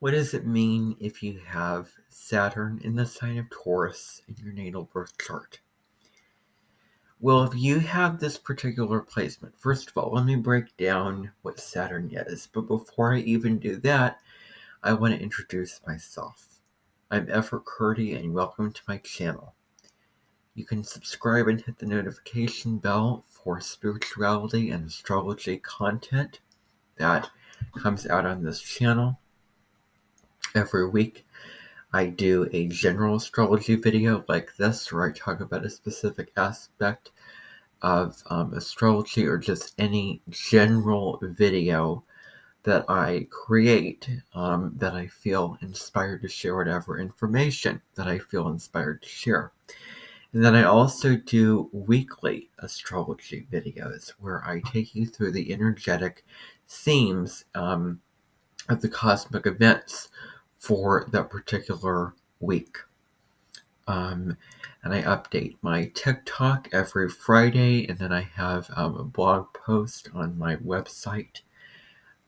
What does it mean if you have Saturn in the sign of Taurus in your natal birth chart? Well, if you have this particular placement, first of all, let me break down what Saturn is. But before I even do that, I want to introduce myself. I'm Effort Curdy, and welcome to my channel. You can subscribe and hit the notification bell for spirituality and astrology content that comes out on this channel. Every week, I do a general astrology video like this, where I talk about a specific aspect of astrology, or just any general video that I create that I feel inspired to share, whatever information that I feel inspired to share. And then I also do weekly astrology videos where I take you through the energetic themes of the cosmic events for that particular week. And I update my TikTok every Friday, and then I have a blog post on my website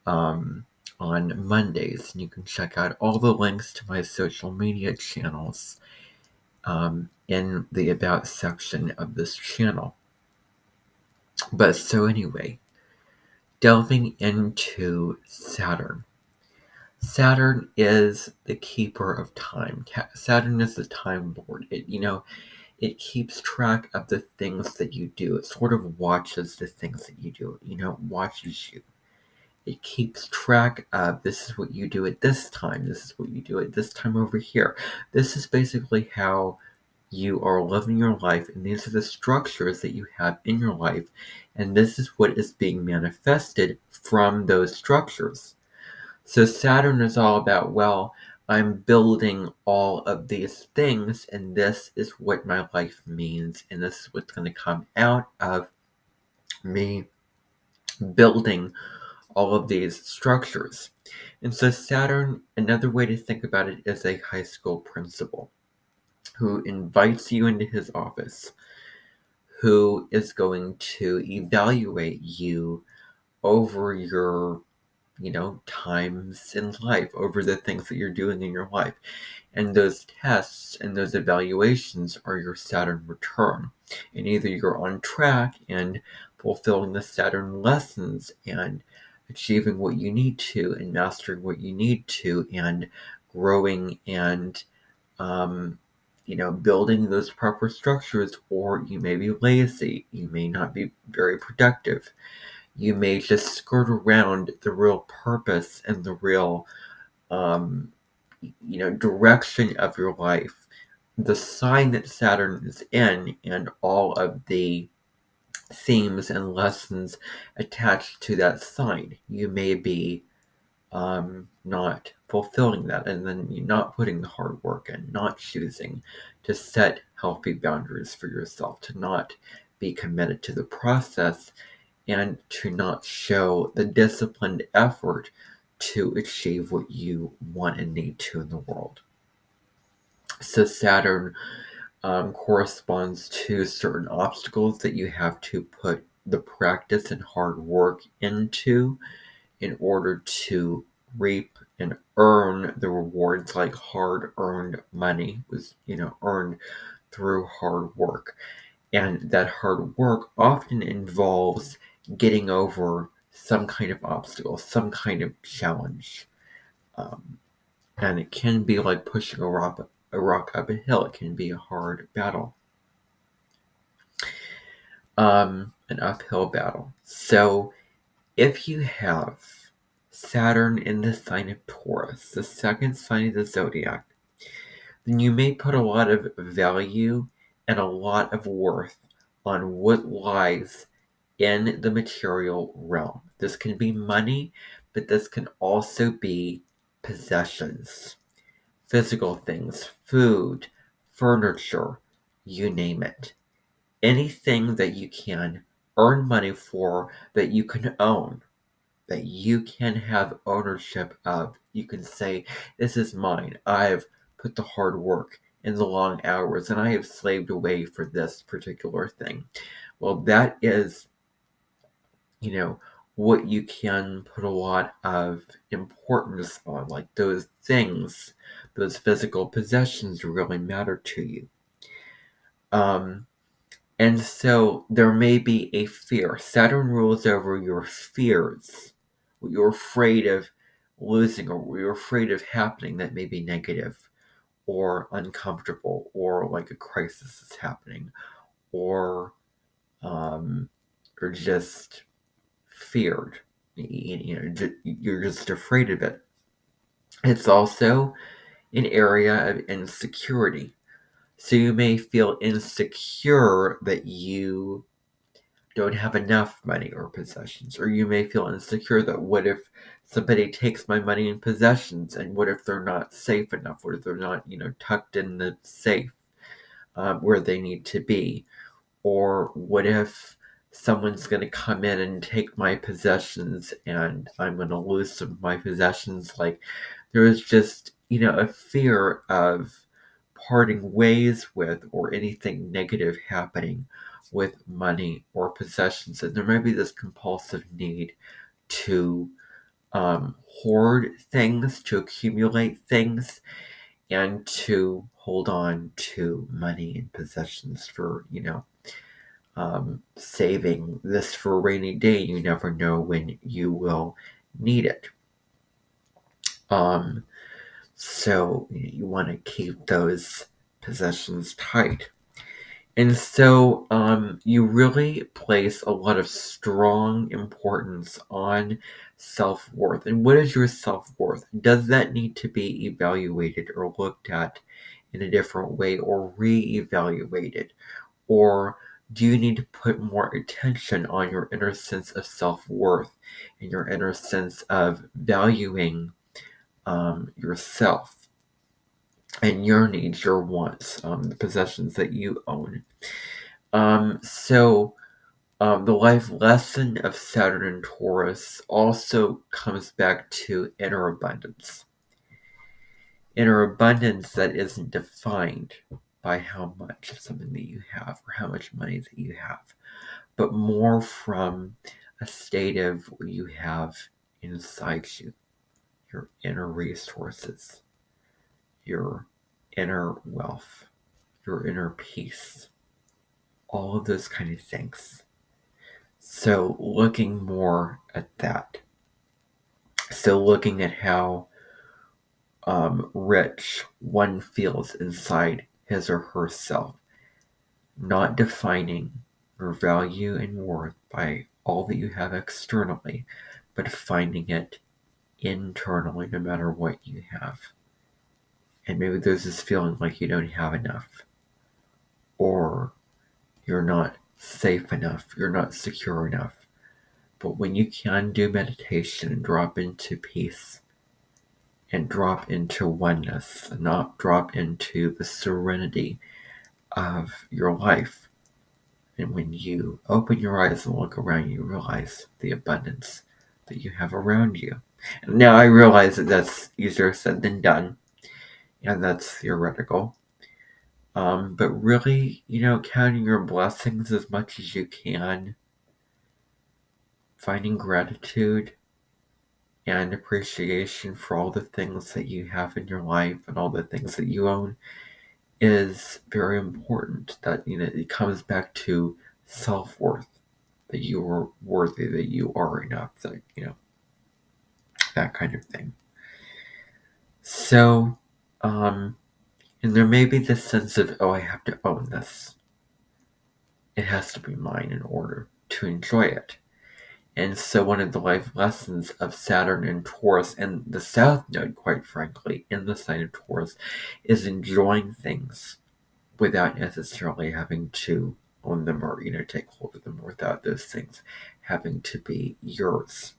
on Mondays. And you can check out all the links to my social media channels in the About section of this channel. But so anyway, delving into Saturn. Saturn is the keeper of time. Saturn is the time lord. It keeps track of the things that you do. It sort of watches the things that you do. Watches you. It keeps track of, this is what you do at this time. This is what you do at this time over here. This is basically how you are living your life, and these are the structures that you have in your life, and this is what is being manifested from those structures. So Saturn is all about, well, I'm building all of these things, and this is what my life means, and this is what's going to come out of me building all of these structures. And so Saturn, another way to think about it, is a high school principal who invites you into his office, who is going to evaluate you over your times in life, over the things that you're doing in your life. And those tests and those evaluations are your Saturn return. And either you're on track and fulfilling the Saturn lessons and achieving what you need to and mastering what you need to and growing and building those proper structures, or you may be lazy, you may not be very productive. You may just skirt around the real purpose and the real, direction of your life. The sign that Saturn is in, and all of the themes and lessons attached to that sign. You may be not fulfilling that, and then you're not putting the hard work in, not choosing to set healthy boundaries for yourself, to not be committed to the process, and to not show the disciplined effort to achieve what you want and need to in the world. So Saturn corresponds to certain obstacles that you have to put the practice and hard work into in order to reap and earn the rewards, like hard-earned money was, earned through hard work. And that hard work often involves getting over some kind of obstacle, some kind of challenge. And it can be like pushing a rock up a hill. It can be a hard battle, an uphill battle. So if you have Saturn in the sign of Taurus, the second sign of the zodiac, then you may put a lot of value and a lot of worth on what lies in the material realm. This can be money, but this can also be possessions, physical things, food, furniture, you name it. Anything that you can earn money for, that you can own, that you can have ownership of. You can say, this is mine. I've put the hard work and the long hours, and I have slaved away for this particular thing. Well, that is, what you can put a lot of importance on, like those things, those physical possessions really matter to you. And so there may be a fear. Saturn rules over your fears, what you're afraid of losing or what you're afraid of happening that may be negative or uncomfortable, or like a crisis is happening, or um, or just feared. You're just afraid of it. It's also an area of insecurity. So you may feel insecure that you don't have enough money or possessions, or you may feel insecure that what if somebody takes my money and possessions, and what if they're not safe enough? What if they're not, tucked in the safe where they need to be? Or what if someone's going to come in and take my possessions and I'm going to lose some of my possessions? Like, there is just, a fear of parting ways with, or anything negative happening with money or possessions. And there may be this compulsive need to hoard things, to accumulate things, and to hold on to money and possessions for, saving this for a rainy day. You never know when you will need it. So you want to keep those possessions tight. And so you really place a lot of strong importance on self-worth. And what is your self-worth? Does that need to be evaluated or looked at in a different way, or re-evaluated? Or do you need to put more attention on your inner sense of self-worth and your inner sense of valuing yourself and your needs, your wants, the possessions that you own? The life lesson of Saturn and Taurus also comes back to inner abundance. Inner abundance that isn't defined by how much of something that you have or how much money that you have, but more from a state of what you have inside you, your inner resources, your inner wealth, your inner peace, all of those kind of things. So looking more at that. So looking at how rich one feels inside his or herself, not defining your value and worth by all that you have externally, but finding it internally no matter what you have. And maybe there's this feeling like you don't have enough, or you're not safe enough, you're not secure enough. But when you can do meditation and drop into peace and drop into oneness, and not drop into the serenity of your life, and when you open your eyes and look around, you realize the abundance that you have around you. And now I realize that that's easier said than done, and that's theoretical. But really, counting your blessings as much as you can, finding gratitude and appreciation for all the things that you have in your life and all the things that you own is very important. That, it comes back to self-worth, that you are worthy, that you are enough, that, that kind of thing. So, and there may be this sense of, oh, I have to own this. It has to be mine in order to enjoy it. And so one of the life lessons of Saturn and Taurus, and the South Node, quite frankly, in the sign of Taurus, is enjoying things without necessarily having to own them, or, take hold of them, without those things having to be yours.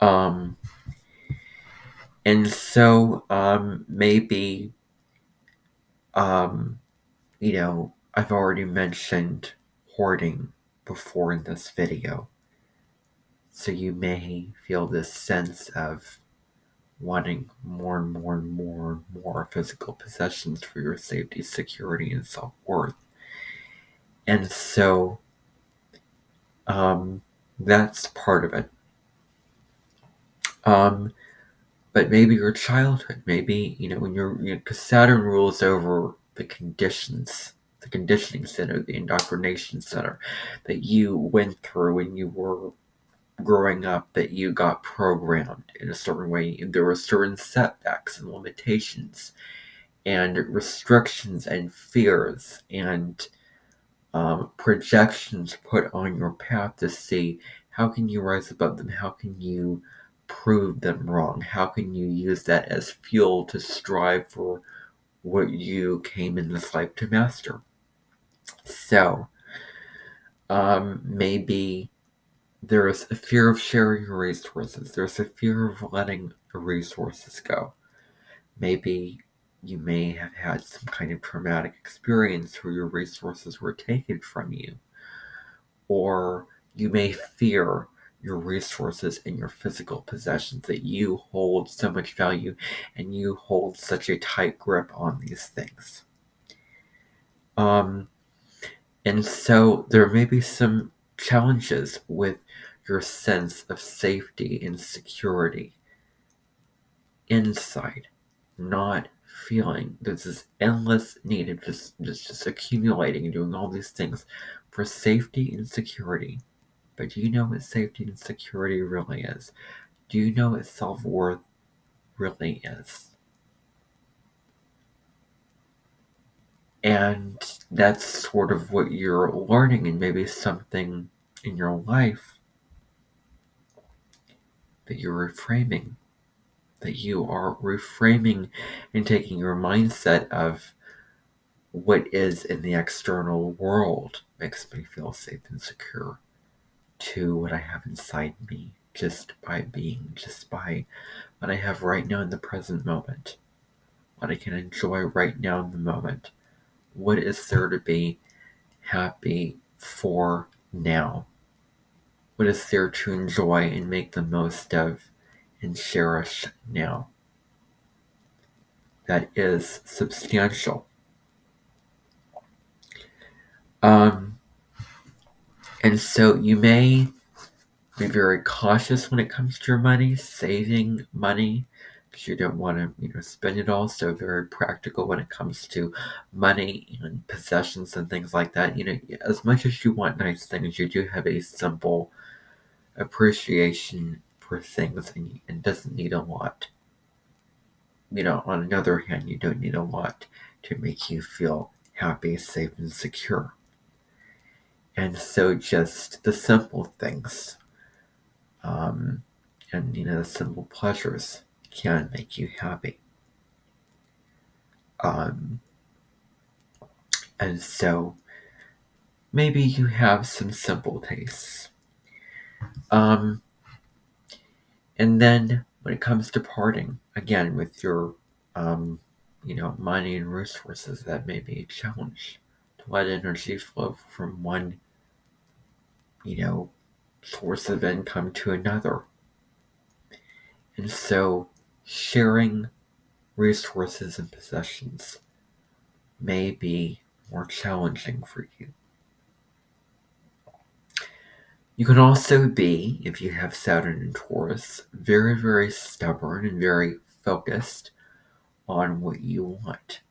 And so maybe, I've already mentioned hoarding before in this video. So you may feel this sense of wanting more and more and more and more physical possessions for your safety, security, and self-worth. And so That's part of it. But maybe your childhood, maybe, when because Saturn rules over the conditions, the conditioning center, the indoctrination center that you went through when you were growing up, that you got programmed in a certain way. There were certain setbacks and limitations and restrictions and fears and projections put on your path to see how can you rise above them, how can you prove them wrong, how can you use that as fuel to strive for what you came in this life to master. So maybe there's a fear of sharing your resources, there's a fear of letting the resources go. Maybe you may have had some kind of traumatic experience where your resources were taken from you, or you may fear your resources and your physical possessions, that you hold so much value and you hold such a tight grip on these things. And so there may be some challenges with your sense of safety and security inside, not feeling there's this endless need of just accumulating and doing all these things for safety and security. But do you know what safety and security really is? Do you know what self-worth really is? And that's sort of what you're learning, and maybe something in your life that you're reframing, that you are reframing and taking your mindset of what is in the external world makes me feel safe and secure, to what I have inside me, just by being, just by what I have right now in the present moment, what I can enjoy right now in the moment. What is there to be happy for now? What is there to enjoy and make the most of and cherish now? That is substantial. And so you may be very cautious when it comes to your money, saving money, because you don't want to, spend it all. So very practical when it comes to money and possessions and things like that. As much as you want nice things, you do have a simple appreciation for things, and it doesn't need a lot. On another hand, you don't need a lot to make you feel happy, safe, and secure. And so just the simple things, and the simple pleasures can make you happy. And so maybe you have some simple tastes. And then when it comes to parting, again, with your, money and resources, that may be a challenge to let energy flow from one, source of income to another. And so sharing resources and possessions may be more challenging for you. You can also be, if you have Saturn and Taurus, very, very stubborn and very focused on what you want.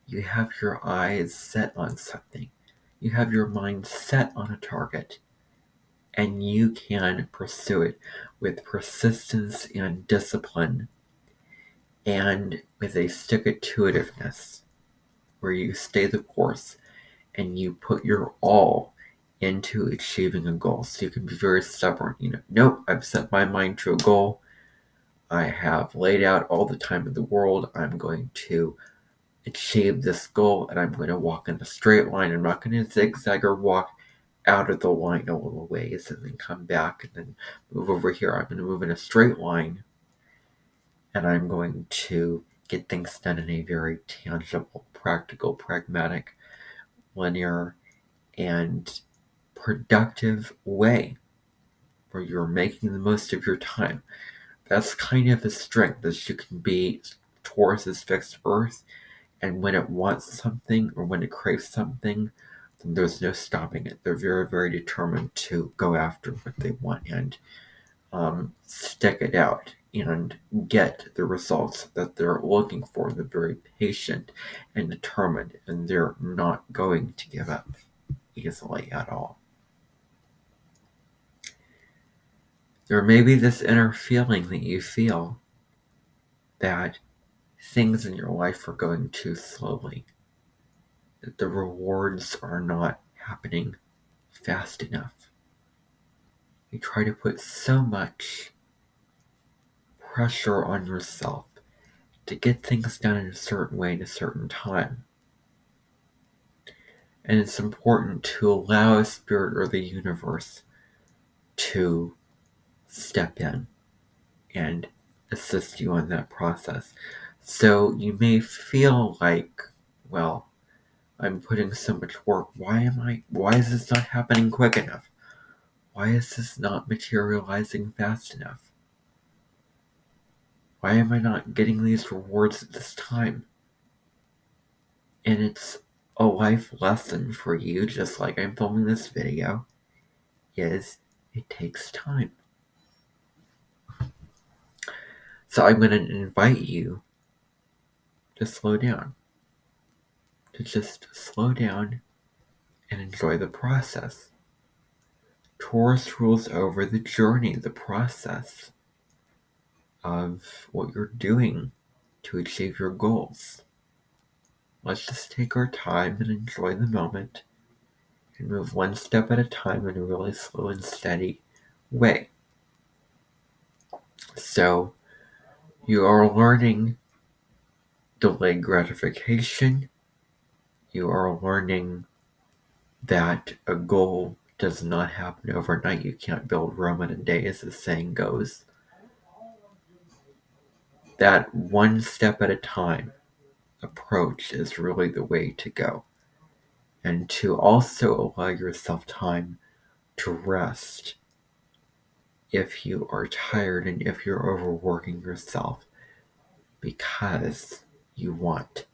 You have your eyes set on something. You have your mind set on a target, and you can pursue it with persistence and discipline, and with a stick-to-itiveness, where you stay the course and you put your all into achieving a goal. So you can be very stubborn. Nope, I've set my mind to a goal. I have laid out all the time in the world. I'm going to achieve this goal, and I'm going to walk in a straight line. I'm not going to zigzag or walk out of the line a little ways and then come back and then move over here. I'm going to move in a straight line, and I'm going to get things done in a very tangible, practical, pragmatic, linear, and productive way, where you're making the most of your time. That's kind of a strength, that you can be Taurus's fixed earth, and when it wants something or when it craves something, there's no stopping it. They're very, very determined to go after what they want and stick it out and get the results that they're looking for. They're very patient and determined, and they're not going to give up easily at all. There may be this inner feeling that you feel that things in your life are going too slowly, that the rewards are not happening fast enough. You try to put so much pressure on yourself to get things done in a certain way in a certain time. And it's important to allow a spirit or the universe to step in and assist you in that process. So you may feel like, well, I'm putting so much work. Why is this not happening quick enough? Why is this not materializing fast enough? Why am I not getting these rewards at this time? And it's a life lesson for you, just like I'm filming this video, is it takes time. So I'm going to invite you to slow down. To just slow down and enjoy the process. Taurus rules over the journey, the process of what you're doing to achieve your goals. Let's just take our time and enjoy the moment and move one step at a time in a really slow and steady way. So, you are learning delayed gratification. You are learning that a goal does not happen overnight. You can't build Rome in a day, as the saying goes. That one step at a time approach is really the way to go. And to also allow yourself time to rest if you are tired and if you're overworking yourself because you want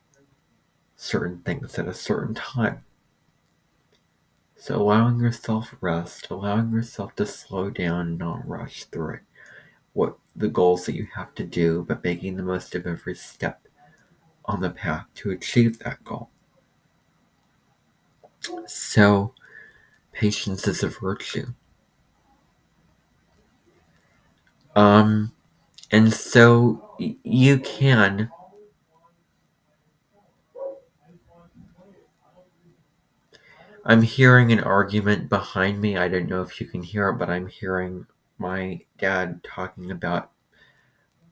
certain things at a certain time. So allowing yourself rest, allowing yourself to slow down, not rush through it. What the goals that you have to do, but making the most of every step on the path to achieve that goal. So, patience is a virtue. And so you can I'm hearing an argument behind me. I don't know if you can hear it, but I'm hearing my dad talking about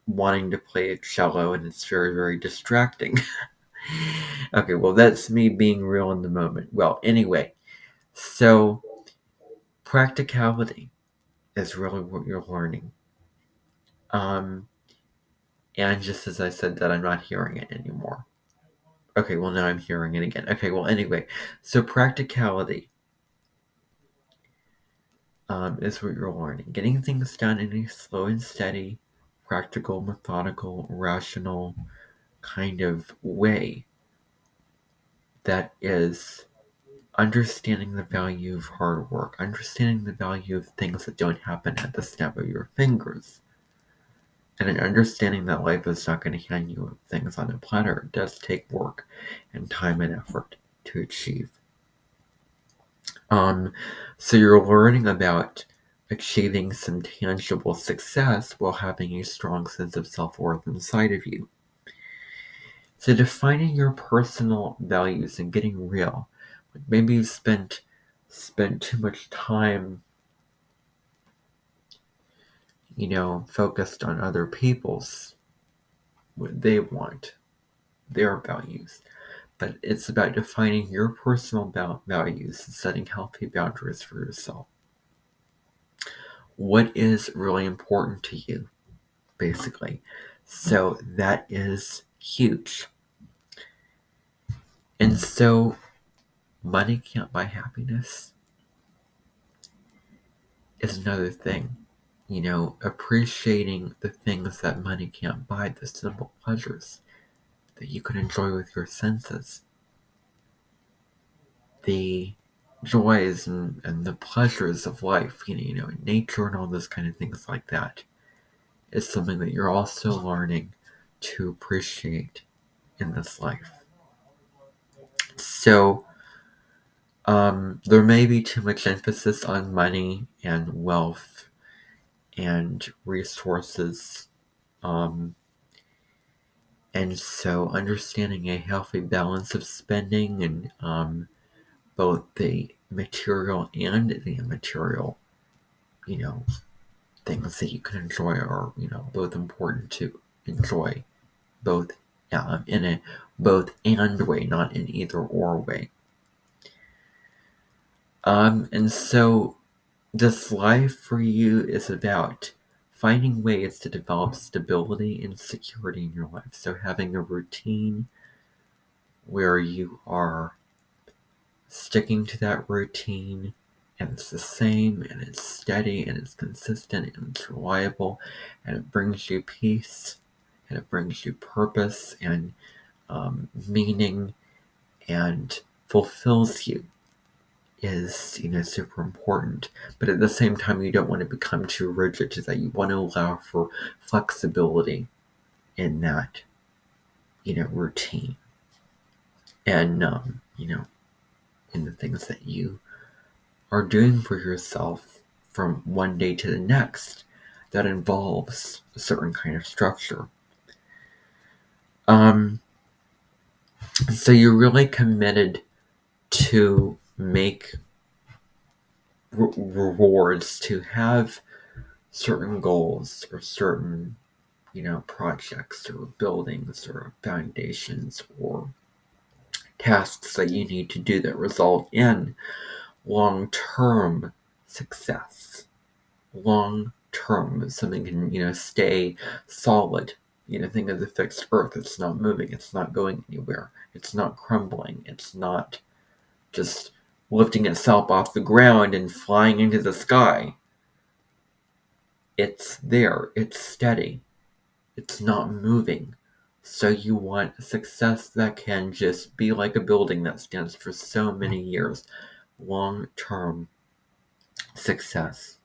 wanting to play a cello, and it's very, very distracting. Okay, well, that's me being real in the moment. Well, anyway, so practicality is really what you're learning. And just as I said that, I'm not hearing it anymore. Okay, well, now I'm hearing it again. Okay, well, anyway, so practicality is what you're learning. Getting things done in a slow and steady, practical, methodical, rational kind of way that is understanding the value of hard work, understanding the value of things that don't happen at the snap of your fingers, and an understanding that life is not going to hand you things on a platter. It does take work and time and effort to achieve. So you're learning about achieving some tangible success while having a strong sense of self-worth inside of you. So defining your personal values and getting real. Maybe you spent too much time, focused on other people's, what they want, their values. But it's about defining your personal values and setting healthy boundaries for yourself. What is really important to you, basically. So that is huge. And so money can't buy happiness is another thing. Appreciating the things that money can't buy, the simple pleasures that you can enjoy with your senses. The joys and the pleasures of life, nature and all those kind of things like that, is something that you're also learning to appreciate in this life. So, there may be too much emphasis on money and wealth and resources. And so understanding a healthy balance of spending and both the material and the immaterial, things that you can enjoy are, both important to enjoy, both in a both and way, not in either or way. And so this life for you is about finding ways to develop stability and security in your life. So having a routine where you are sticking to that routine and it's the same and it's steady and it's consistent and it's reliable and it brings you peace and it brings you purpose and meaning and fulfills you is super important. But at the same time, you don't want to become too rigid, to that you want to allow for flexibility in that routine and in the things that you are doing for yourself from one day to the next that involves a certain kind of structure. So you're really committed to make rewards, to have certain goals or certain projects or buildings or foundations or tasks that you need to do that result in long-term success. Long-term, something can stay solid. Think of the fixed earth. It's not moving. It's not going anywhere. It's not crumbling. It's not just lifting itself off the ground and flying into the sky. It's there. It's steady. It's not moving. So you want success that can just be like a building that stands for so many years. Long-term success.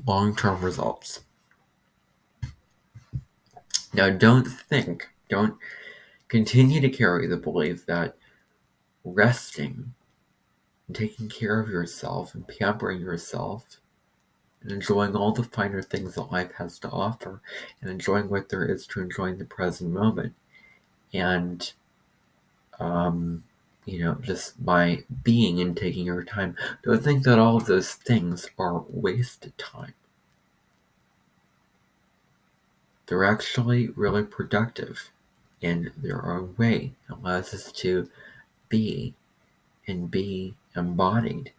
Long-term results. Now don't continue to carry the belief that resting and taking care of yourself and pampering yourself and enjoying all the finer things that life has to offer and enjoying what there is to enjoy in the present moment. And, just by being and taking your time, don't think that all of those things are wasted time. They're actually really productive in their own way. It allows us to be and be embodied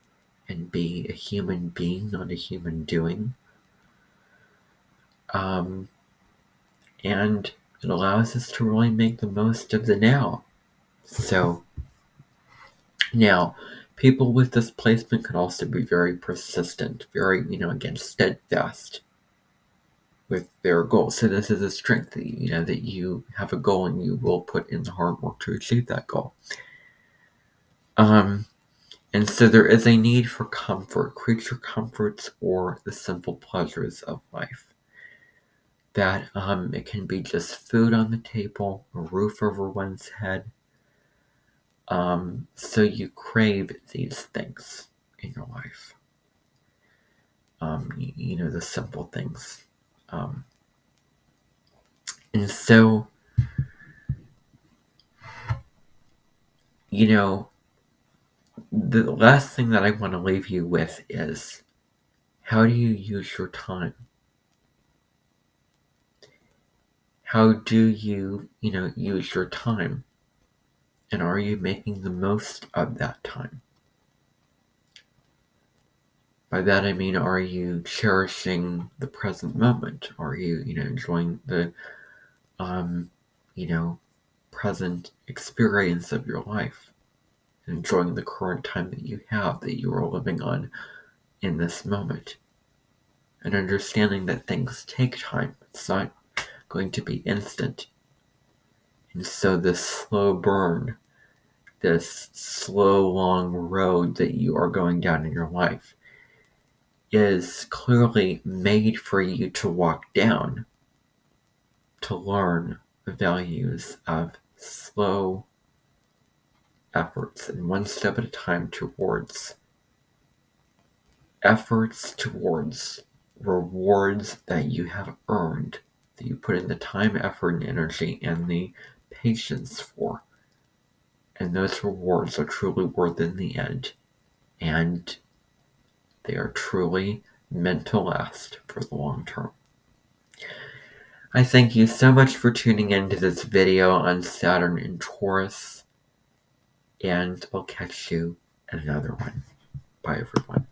and be a human being, not a human doing. And it allows us to really make the most of the now. So, now, people with this placement could also be very persistent, very, again, steadfast with their goals. So this is a strength that, that you have a goal and you will put in the hard work to achieve that goal. And so there is a need for comfort, creature comforts, or the simple pleasures of life. That it can be just food on the table, a roof over one's head. So you crave these things in your life. The simple things. And so, the last thing that I want to leave you with is, how do you use your time? How do you, use your time? And are you making the most of that time? By that I mean, are you cherishing the present moment? Are you, enjoying the, present experience of your life? Enjoying the current time that you have, that you are living on in this moment? And understanding that things take time. It's not going to be instant. And so this slow burn, this slow, long road that you are going down in your life is clearly made for you to walk down, to learn the values of slow efforts and one step at a time towards rewards that you have earned, that you put in the time, effort, and energy and the patience for. And those rewards are truly worth it in the end. And they are truly meant to last for the long term. I thank you so much for tuning into this video on Saturn and Taurus. And I'll catch you in another one. Bye, everyone.